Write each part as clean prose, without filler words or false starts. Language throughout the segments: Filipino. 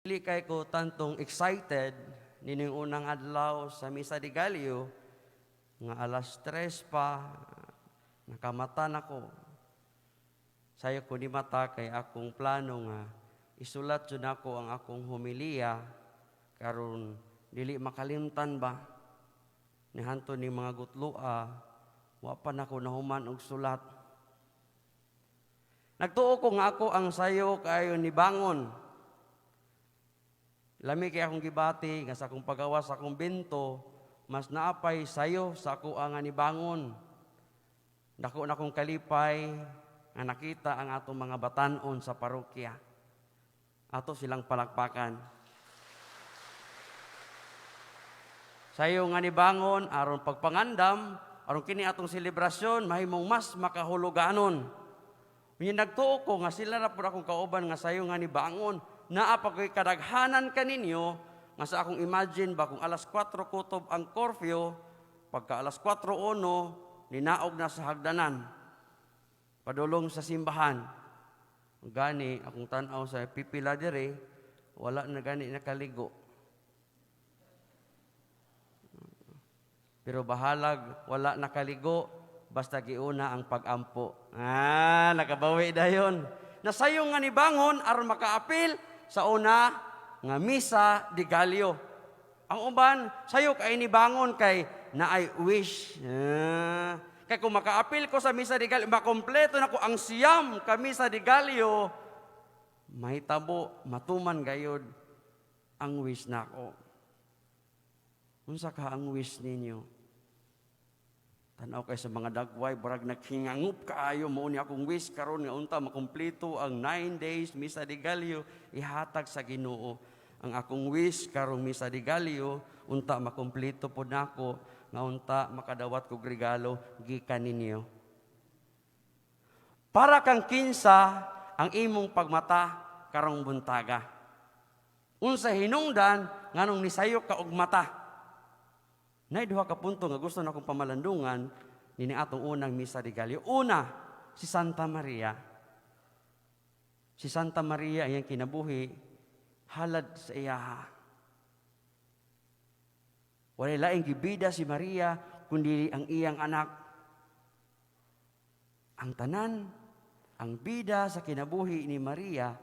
Dili kay ko tantong excited nining unang adlaw sa Misa de Gallo nga alas 3 pa nakamata nako. Sayo ko ni mata kay akong plano nga isulat jud nako ang akong homilya karon dili makalimtan ba ni hanto ni mga gutloa wa pa nako nahuman og sulat. Nagtuo ko nga ako ang sayo kayo ni bangon. Lami kay akong gibati nga sa akong pagawa sa akong bento, mas naapay sayo sa ako nga ni bangon. Dako na akong kalipay nga nakita ang atong mga batanon sa parokya. Ato silang palakpakan. Sayo nga ni bangon aron pagpangandam, aron kini atong selebrasyon mahimong mas makahuluganon. Unya nagtuo ko nga sila ra pud akong kauban nga sayo nga ni bangon. Naa pa ko'y kadaghanan kaninyo, nga sa akong imagine ba kung alas 4 kutob ang curfew, pagka alas 4:01, ninaog na sa hagdanan, padulong sa simbahan. Gani, akong tanaw sa pipila dire, wala na gani nakaligo. Pero bahalag, wala nakaligo, basta giuna ang pag-ampo. Nakabawi dayon. Nasayo nga ni bangon, aron makaapil, sa una nga Misa de Gallo. Ang uban, sayo kay ni bangon kay naay wish. Kay kung makaapil ko sa Misa de Gallo, makompleto na ko ang siyam ka Misa de Gallo, mahitabo, matuman gayod ang wish nako. Unsa ka ang wish ninyo? Tanaw kay sa mga dagway, barag naghingangup kaayo, mao ni akong wish karon nga unta makumpleto ang 9 days Misa de Gallo, ihatag sa Ginoo. Ang akong wish karong Misa de Gallo, unta makumpleto pod nako, nga unta makadawat kog regalo gikan ninyo. Para kang kinsa ang imong pagmata karong buntaga. Unsa hinungdan nganong nisayo ka og mata. Nay duha ka punto nga gusto na akong pamalandungan nini atong unang Misa de Gallo. Una, si Santa Maria. Si Santa Maria iyang kinabuhi halad sa iya. Walay laing gibida si Maria kundi ang iyang anak. Ang tanan, ang bida sa kinabuhi ni Maria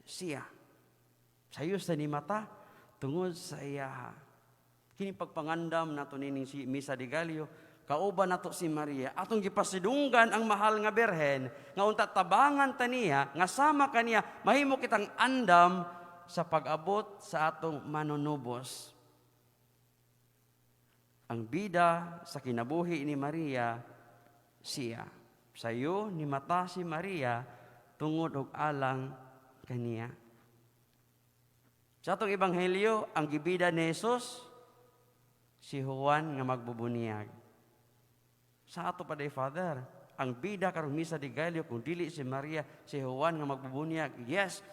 siya. Sayo sa ni mata tungod sa iya. Kini pagpangandam nato nining si Misa de Gallo, kauban nato si Maria, atong gipasidunggan ang mahal nga Berhen, nga unta tabangan taniya, nga sama kaniya, mahimo kitang andam sa pag-abot sa atong manunubos. Ang bida sa kinabuhi ni Maria, siya. Sayo ni mata si Maria, tungod og alang kaniya. Sa atong ebanghelyo, ang gibida ni Jesus, si Juan nga magbubunyag. Sa ato pa day Father, ang bida karong Misa de Gallo kung dili si Maria, si Juan nga magbubunyag. Yes,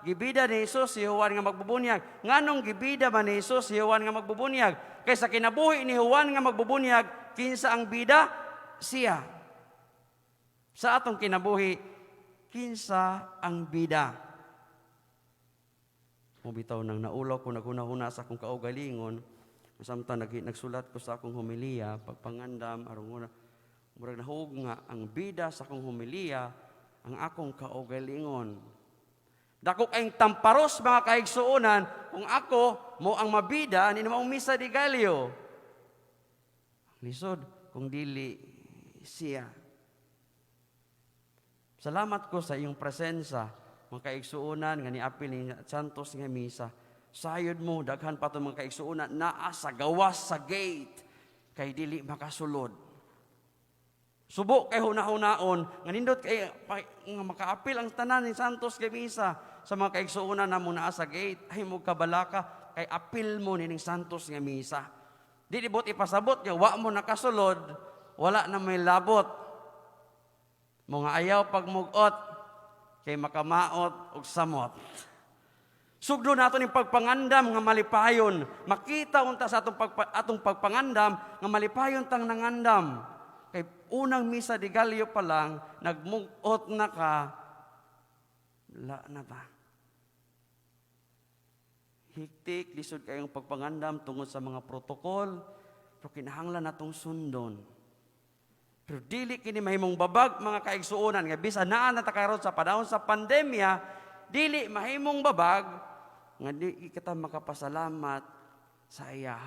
gibida ni Jesus si Juan nga magbubunyag. Nganong gibida man ni Jesus si Juan nga magbubunyag? Kaysa kinabuhi ni Juan nga magbubunyag, kinsa ang bida? Siya. Sa atong kinabuhi, kinsa ang bida? Mubitaw nang naulaw ko naghuna-huna sa akong kaugalingon. Samtang nagsulat ko sa akong homilya, pagpangandam, aron murag nahug nga ang bida sa akong homilya, ang akong kaugalingon. Dako kayong tamparos mga kaigsuonan, kung ako mo ang mabida, ni namang Misa de Gallo. Lisod, kung dili siya. Salamat ko sa iyong presensya, mga kaigsuonan, nga niapil ni Santos nga Misa. Sayod mo, daghan pa itong mga kaigsuunan, naa sa gawas sa gate, kay dili makasulod. Subo kay hunahunaon, nga nindot kay nga makaapil ang tanan ni Santos kay Misa sa mga kaigsuunan na mo naa sa gate, ay mo kabalaka, kay apil mo nining Santos nga Misa. Di bot ipasabot, nga wa mo nakasulod, wala na may labot. Mga ayaw pagmugot, kay makamaot og samot. Sugdo nato ning pagpangandam nga malipayon. Makita unta sa atong pagpangandam nga malipayon tang nangandam. Kay unang Misa de Gallo pa lang, nagmugot na ka, la na ba? hiktik, lisod kayong pagpangandam tungod sa mga protokol, pero kinahanglan natong sundon. Pero dili kini mahimong babag mga kaigsuonan nga bisan naa na ta karon sa panahon sa pandemya, dili mahimong babag nga di kita makapasalamat sa iya.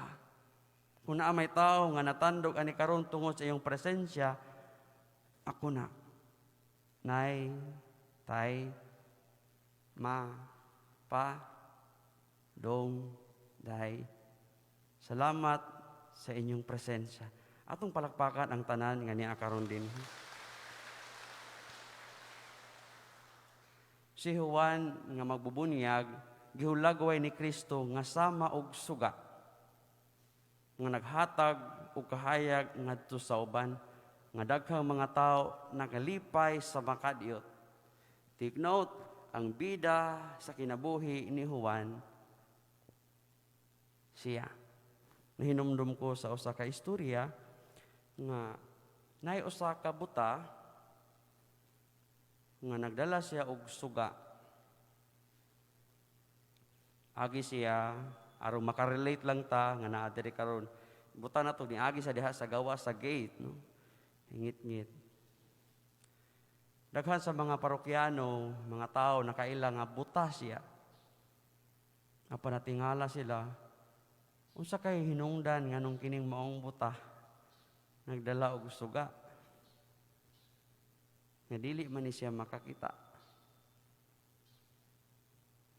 Kung naa may tao nga natandog ani karon tungod sa iyong presensya, ako na. Nay, tay, ma, pa, dong, day. Salamat sa inyong presensya. Atong palakpakan ang tanan nga niya karon din. Si Juan nga magbubunyag, gihulagway ni Kristo nga sama og suga, nga naghatag og kahayag ngadto sa uban, nga daghang mga tao nagalipay sa makadiot. Take note, ang bida sa kinabuhi ni Juan, siya. Nahinumdum ko sa usa ka istorya nga nay usa ka buta nga nagdala siya og suga. Agi siya aron makarelate lang ta nga naa diri karon. Buta na to niagi sa diha sa gawa sa gate, no. Ngit-ngit. Daghan sa mga parokyano, mga tao nakaila nga buta siya. Apa natingala sila, unsa kay hinungdan nganong kining maong buta nagdala og suga nga dili man ni siya makakita.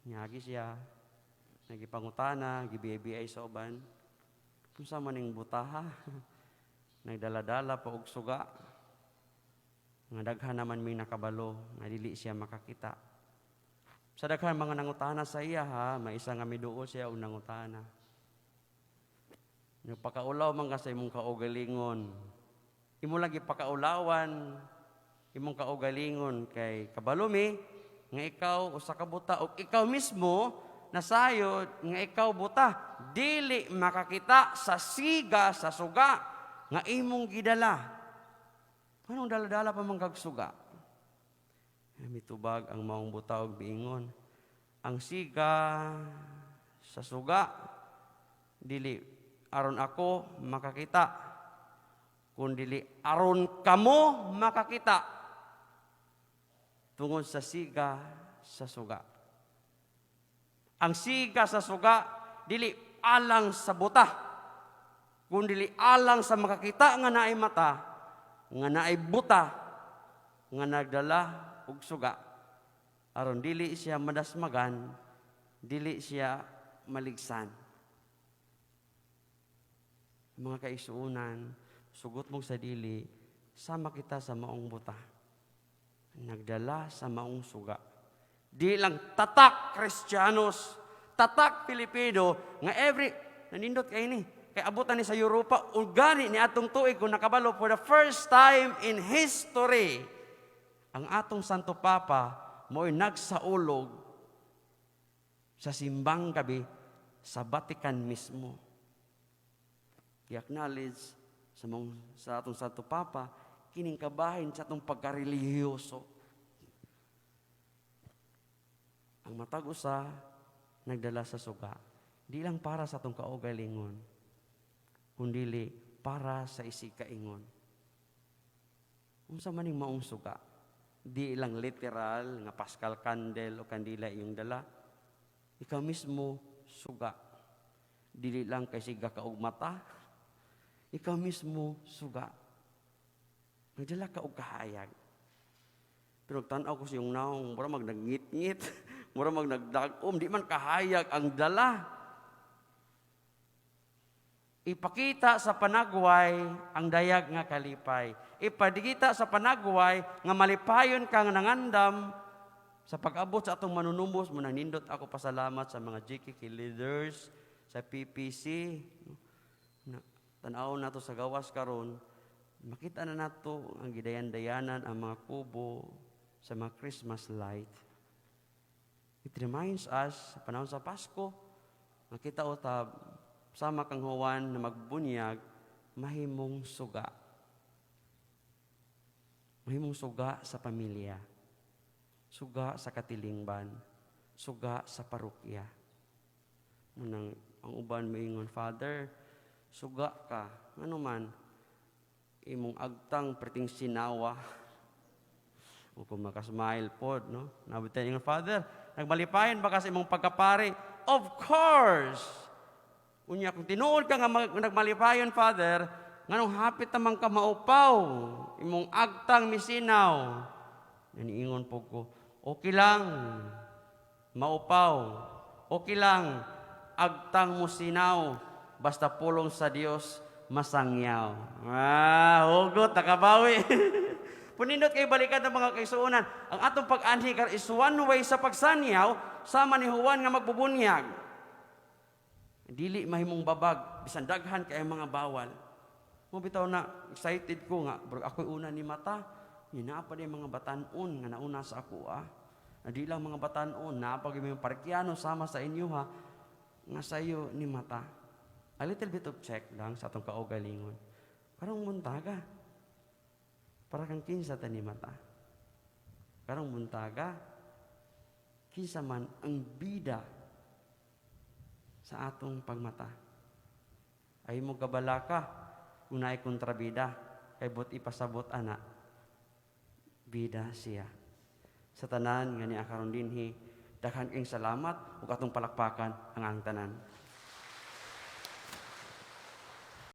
Nyagi siya nagipangutana, gibiyay sa uban, unsa man ning buta ha? Nagdala-dala pa og suga nga daghan naman may nakabalo nga dili siya makakita. Sa daghan mga nangutana sa iya ha, may isa nga miduol siya og nangutana. Nagpakaulaw man ka sa imong kaugalingon. Imo lagi pakaulawan, imong kaugalingon kay kabalumi nga ikaw usa ka buta o ikaw mismo nasayod nga ikaw buta, dili makakita sa siga sa suga nga imong gidala. Anong dala-dala pa man kag suga? Mitubag ang maong buta og biingon. Ang siga sa suga dili aron ako makakita, kundili aron kamo makakita tungod sa siga sa suga. Ang siga sa suga dili alang sa buta, kundili alang sa makakita nga naay mata, nga naay buta, nga nagdala og suga, aron dili siya madasmagan, dili siya maligsan. Mga kaisuunan, sugot mong sa dili, sama kita sa maong buta. Nagdala sa maong suga. Di lang tatak Kristiyanos, tatak Pilipino, nga nanindot kayo ni, kay abutan ni sa Europa, ugani ni atong tuig kung nakabalo for the first time in history, ang atong Santo Papa mo'y nagsaulog sa simbang gabi sa Vatican mismo. I-acknowledge sa atong Santo Papa, kining kabahin sa atong pagkarelihiyoso. Ang matag usa nagdala sa suga, di lang para sa atong kaugalingon, kundi para sa isikaingon. Unsa man ning maong suga, di lang literal nga Paschal candle o kandila iyong dala. Ikaw mismo suga. Dili lang kay siga ka og mata. Ikaw mismo suga. Nagdala ka og kahayag. Pero tan-aw ko sa iyong naong, mura mag nagngit-ngit, mura mag nagdagom, di man kahayag ang dala. Ipakita sa panagway ang dayag nga kalipay. Ipadikita sa panagway nga malipayon kang nangandam sa pag-abot sa atong manunumos. Muna nindot ako pasalamat sa mga GKK leaders, sa PPC. Tanaw na to sa gawas karon, makita na nato ang gidayan-dayanan ang mga kubo sa mga Christmas light. It reminds us, sa panahon sa Pasko, makita utab, sama kang Juan na magbunyag, mahimong suga. Mahimong suga sa pamilya, suga sa katilingban, suga sa parokya. Munang ang uban moingon, Father, suga ka. Ano man, imong agtang perting sinawa. O kung makasmile po, no? Nabitan yung Father, nagmalipayan ba kasi imong pagkapari? Of course! Unya, kung tinuod ka nga nagmalipayan, Father, nganong hapit naman ka maupaw, imong agtang misinaw. Naniingon po ko, okay lang, maupaw, okay lang, agtang mo sinaw, basta pulong sa Dios, masangyaw. Hugot, nakabawi. Punindot kayo balikan ng mga kaisuunan. Ang atong pag-anhi is one way sa pagsanyaw, sama ni Juan nga magbubunyag. Dili mahimong babag, bisan daghan kay mga bawal. Mo bitaw na, excited ko nga, bro, ako'y una ni mata, hinapa din mga batanon nga nauna sa ako, Na di lang mga batanon, napag yung parkiano sama sa inyo, nga sayo ni mata. A little bit of check lang sa atong kaugalingon. Karong muntaga. Para kang kinsa ta ni mata. Karong muntaga. Kinsa man ang bida sa atong pagmata. Ay mo kabalaka kung naay kontrabida kay buti pasabot ana. Bida siya. Sa tanan nga ni akaron dinhi, daghan king salamat ug atong palakpakan ang tanan.